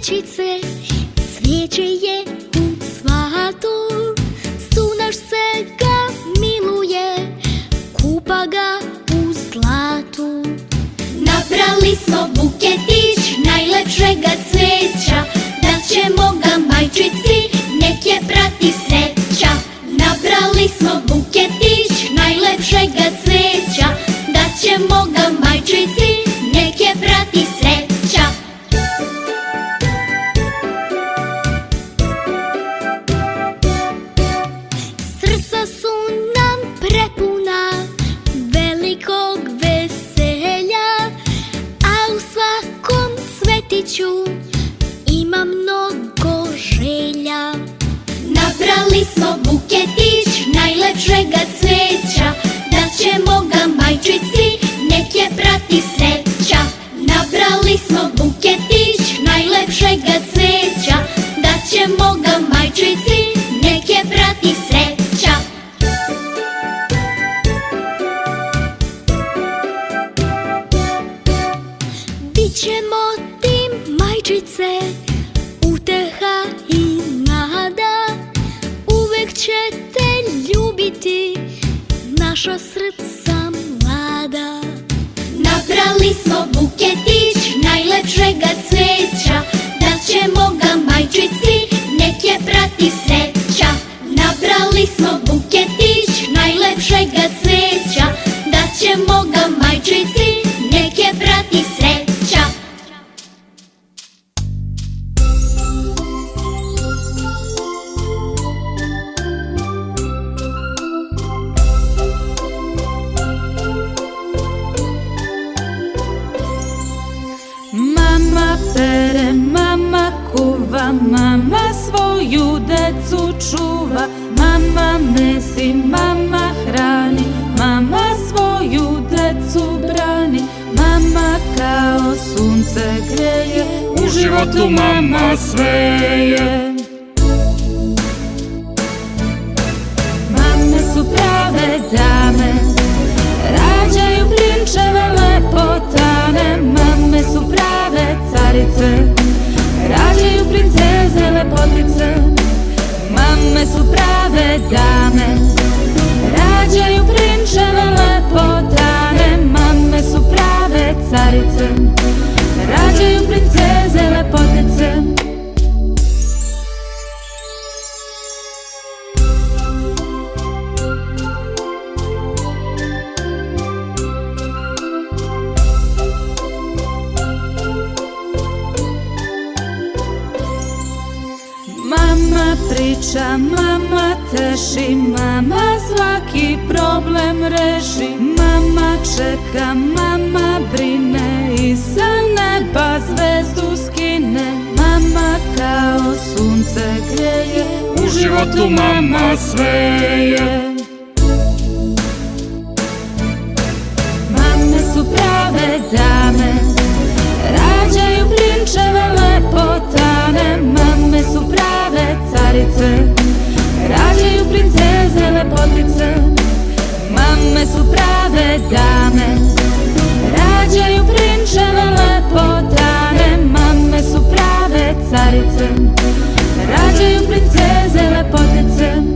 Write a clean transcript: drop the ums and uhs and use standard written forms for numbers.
majčice, cvijeće je u cvatu, sunaš se ga miluje, kupa ga u zlatu. Nabrali smo buketić najlepšega cveća, daćemo ga majčici, nek je prati sreća. Nabrali smo buketić najlepšega cveća, daćemo ga majčici, nek je prati sreća. Srca su nam prepuna velikog veselja, a u svakom cvetiću ima mnogo želja. Nabrali smo buketić najlepšega cveća, daćemo ga majčici, nek je prati sreća. Nabrali smo buketić najlepšega cveća, daćemo ga majčici, nek je prati sreća. Bićemo ti majčice, uteha i nada, uvek će te ljubiti naša srca mlada. Nabrali smo buketić najlepšega cveća, daćemo ga majčici, nek je prati sreća. Nabrali smo buketić najlepšega cveća, daćemo ga majčici, nek je prati sreća. Mama pere, mama kuva, mama svoju decu čuva, mama mesi, mama hrani, mama svoju decu brani, mama kao sunce greje, U životu mama sve je. Mame su prave dame, rađaju prinčeve lepotane, mame su prave carice, rađaju princeze lepotice. Mame su prave dame, rađaju prinčeve lepotane, mame su prave carice, rađaju princeze lepotice. Mama priča, mama teši, mama svaki problem reši, mama čeka, mama brine i sa neba zvezdu skine, mama kao sunce greje, U životu mama sve je. Mame su prave dame, rađaju prinčeve lepotane, mame su prave carice, rađaju princeze lepotice. Mame su prave dame, rađaju prinčeve lepotane, mame su prave carice, rađaju princeze lepotice.